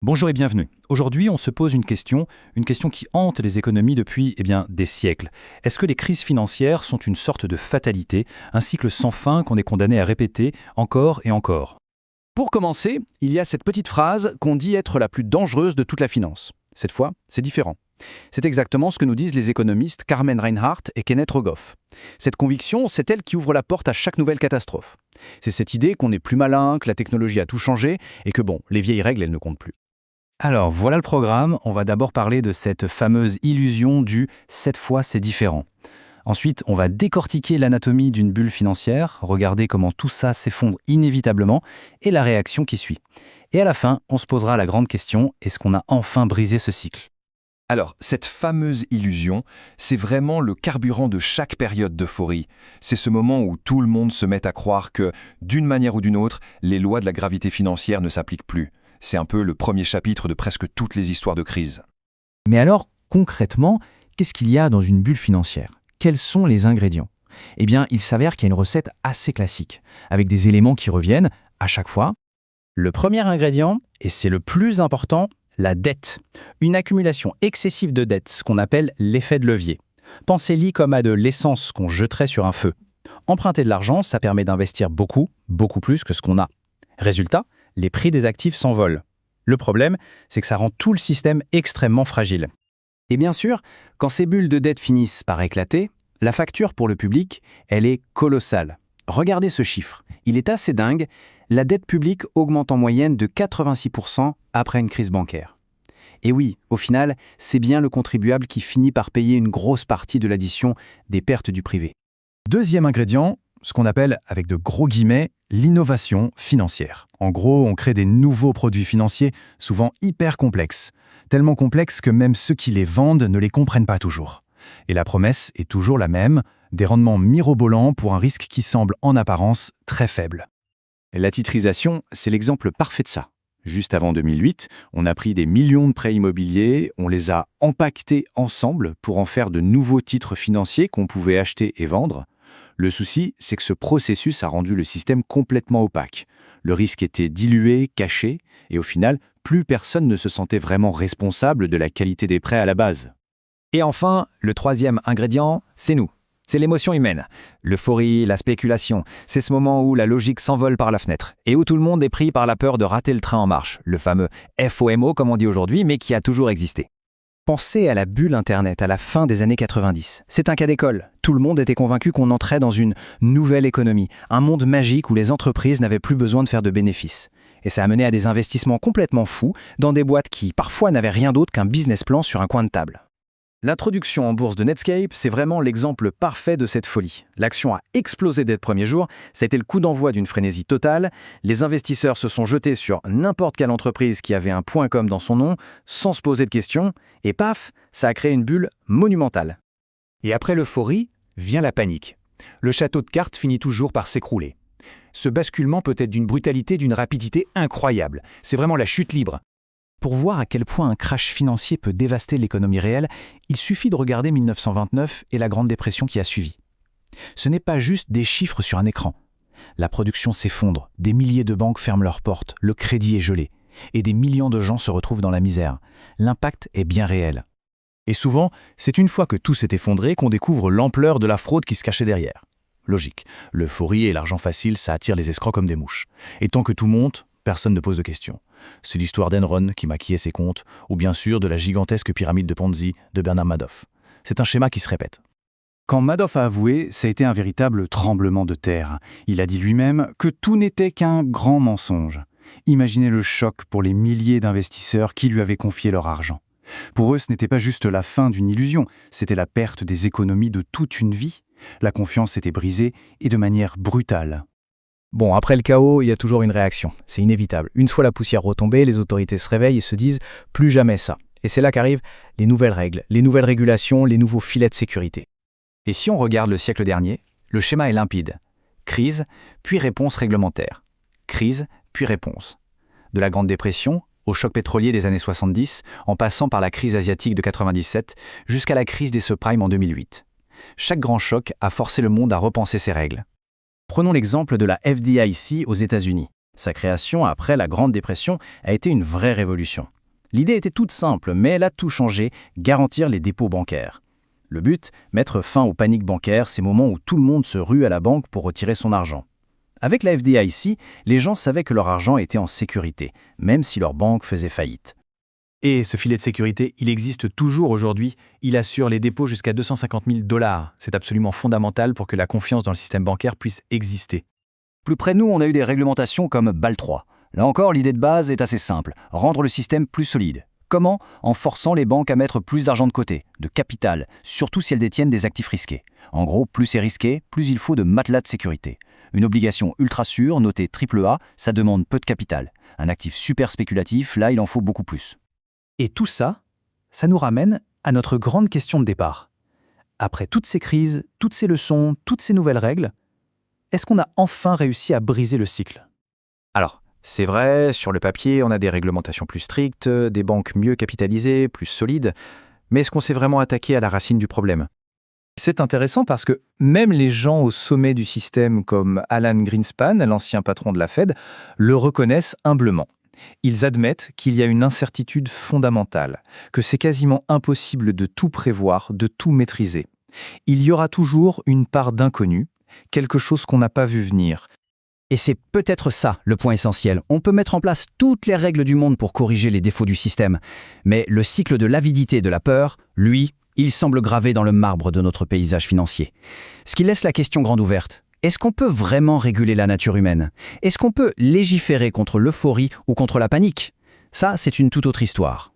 Bonjour et bienvenue. Aujourd'hui, on se pose une question qui hante les économies depuis des siècles. Est-ce que les crises financières sont une sorte de fatalité, un cycle sans fin qu'on est condamné à répéter encore et encore? Pour commencer, il y a cette petite phrase qu'on dit être la plus dangereuse de toute la finance. Cette fois, c'est différent. C'est exactement ce que nous disent les économistes Carmen Reinhardt et Kenneth Rogoff. Cette conviction, c'est elle qui ouvre la porte à chaque nouvelle catastrophe. C'est cette idée qu'on est plus malin, que la technologie a tout changé et que les vieilles règles, elles ne comptent plus. Alors, voilà le programme. On va d'abord parler de cette fameuse illusion du « cette fois, c'est différent ». Ensuite, on va décortiquer l'anatomie d'une bulle financière, regarder comment tout ça s'effondre inévitablement et la réaction qui suit. Et à la fin, on se posera la grande question, est-ce qu'on a enfin brisé ce cycle? Alors, cette fameuse illusion, c'est vraiment le carburant de chaque période d'euphorie. C'est ce moment où tout le monde se met à croire que, d'une manière ou d'une autre, les lois de la gravité financière ne s'appliquent plus. C'est un peu le premier chapitre de presque toutes les histoires de crise. Mais alors, concrètement, qu'est-ce qu'il y a dans une bulle financière? Quels sont les ingrédients? Eh bien, il s'avère qu'il y a une recette assez classique, avec des éléments qui reviennent à chaque fois. Le premier ingrédient, et c'est le plus important, la dette. Une accumulation excessive de dettes, ce qu'on appelle l'effet de levier. Pensez-y comme à de l'essence qu'on jetterait sur un feu. Emprunter de l'argent, ça permet d'investir beaucoup plus que ce qu'on a. Résultat, les prix des actifs s'envolent. Le problème, c'est que ça rend tout le système extrêmement fragile. Et bien sûr, quand ces bulles de dette finissent par éclater, la facture pour le public, elle est colossale. Regardez ce chiffre, il est assez dingue. La dette publique augmente en moyenne de 86% après une crise bancaire. Et oui, au final, c'est bien le contribuable qui finit par payer une grosse partie de l'addition des pertes du privé. Deuxième ingrédient, ce qu'on appelle, avec de gros guillemets, l'innovation financière. En gros, on crée des nouveaux produits financiers, souvent hyper complexes. Tellement complexes que même ceux qui les vendent ne les comprennent pas toujours. Et la promesse est toujours la même, des rendements mirobolants pour un risque qui semble en apparence très faible. La titrisation, c'est l'exemple parfait de ça. Juste avant 2008, on a pris des millions de prêts immobiliers, on les a empaquetés ensemble pour en faire de nouveaux titres financiers qu'on pouvait acheter et vendre. Le souci, c'est que ce processus a rendu le système complètement opaque. Le risque était dilué, caché, et au final, plus personne ne se sentait vraiment responsable de la qualité des prêts à la base. Et enfin, le troisième ingrédient, c'est nous. C'est l'émotion humaine. L'euphorie, la spéculation, c'est ce moment où la logique s'envole par la fenêtre et où tout le monde est pris par la peur de rater le train en marche, le fameux FOMO comme on dit aujourd'hui, mais qui a toujours existé. Pensez à la bulle Internet à la fin des années 90. C'est un cas d'école. Tout le monde était convaincu qu'on entrait dans une nouvelle économie, un monde magique où les entreprises n'avaient plus besoin de faire de bénéfices. Et ça a mené à des investissements complètement fous dans des boîtes qui, parfois, n'avaient rien d'autre qu'un business plan sur un coin de table. L'introduction en bourse de Netscape, c'est vraiment l'exemple parfait de cette folie. L'action a explosé dès le premier jour, ça a été le coup d'envoi d'une frénésie totale. Les investisseurs se sont jetés sur n'importe quelle entreprise qui avait un .com dans son nom, sans se poser de questions, et paf, ça a créé une bulle monumentale. Et après l'euphorie, vient la panique. Le château de cartes finit toujours par s'écrouler. Ce basculement peut être d'une brutalité, d'une rapidité incroyable. C'est vraiment la chute libre. Pour voir à quel point un crash financier peut dévaster l'économie réelle, il suffit de regarder 1929 et la Grande Dépression qui a suivi. Ce n'est pas juste des chiffres sur un écran. La production s'effondre, des milliers de banques ferment leurs portes, le crédit est gelé, et des millions de gens se retrouvent dans la misère. L'impact est bien réel. Et souvent, c'est une fois que tout s'est effondré qu'on découvre l'ampleur de la fraude qui se cachait derrière. Logique, l'euphorie et l'argent facile, ça attire les escrocs comme des mouches. Et tant que tout monte, personne ne pose de questions. C'est l'histoire d'Enron qui maquillait ses comptes, ou bien sûr de la gigantesque pyramide de Ponzi de Bernard Madoff. C'est un schéma qui se répète. Quand Madoff a avoué, ça a été un véritable tremblement de terre. Il a dit lui-même que tout n'était qu'un grand mensonge. Imaginez le choc pour les milliers d'investisseurs qui lui avaient confié leur argent. Pour eux, ce n'était pas juste la fin d'une illusion, c'était la perte des économies de toute une vie. La confiance était brisée et de manière brutale. Bon, après le chaos, il y a toujours une réaction. C'est inévitable. Une fois la poussière retombée, les autorités se réveillent et se disent « plus jamais ça ». Et c'est là qu'arrivent les nouvelles règles, les nouvelles régulations, les nouveaux filets de sécurité. Et si on regarde le siècle dernier, le schéma est limpide. Crise, puis réponse réglementaire. Crise, puis réponse. De la Grande Dépression au choc pétrolier des années 70, en passant par la crise asiatique de 97, jusqu'à la crise des subprimes en 2008. Chaque grand choc a forcé le monde à repenser ses règles. Prenons l'exemple de la FDIC aux États-Unis. Sa création après la Grande Dépression a été une vraie révolution. L'idée était toute simple, mais elle a tout changé, garantir les dépôts bancaires. Le but, mettre fin aux paniques bancaires, ces moments où tout le monde se rue à la banque pour retirer son argent. Avec la FDIC, les gens savaient que leur argent était en sécurité, même si leur banque faisait faillite. Et ce filet de sécurité, il existe toujours aujourd'hui. Il assure les dépôts jusqu'à 250 000 $. C'est absolument fondamental pour que la confiance dans le système bancaire puisse exister. Plus près de nous, on a eu des réglementations comme BAL 3. Là encore, l'idée de base est assez simple, rendre le système plus solide. Comment ? En forçant les banques à mettre plus d'argent de côté, de capital, surtout si elles détiennent des actifs risqués. En gros, plus c'est risqué, plus il faut de matelas de sécurité. Une obligation ultra sûre, notée AAA, ça demande peu de capital. Un actif super spéculatif, là, il en faut beaucoup plus. Et tout ça, ça nous ramène à notre grande question de départ. Après toutes ces crises, toutes ces leçons, toutes ces nouvelles règles, est-ce qu'on a enfin réussi à briser le cycle ? Alors, c'est vrai, sur le papier, on a des réglementations plus strictes, des banques mieux capitalisées, plus solides, mais est-ce qu'on s'est vraiment attaqué à la racine du problème ? C'est intéressant parce que même les gens au sommet du système comme Alan Greenspan, l'ancien patron de la Fed, le reconnaissent humblement. Ils admettent qu'il y a une incertitude fondamentale, que c'est quasiment impossible de tout prévoir, de tout maîtriser. Il y aura toujours une part d'inconnu, quelque chose qu'on n'a pas vu venir. Et c'est peut-être ça le point essentiel. On peut mettre en place toutes les règles du monde pour corriger les défauts du système. Mais le cycle de l'avidité et de la peur, lui, il semble gravé dans le marbre de notre paysage financier. Ce qui laisse la question grande ouverte. Est-ce qu'on peut vraiment réguler la nature humaine ? Est-ce qu'on peut légiférer contre l'euphorie ou contre la panique ? Ça, c'est une toute autre histoire.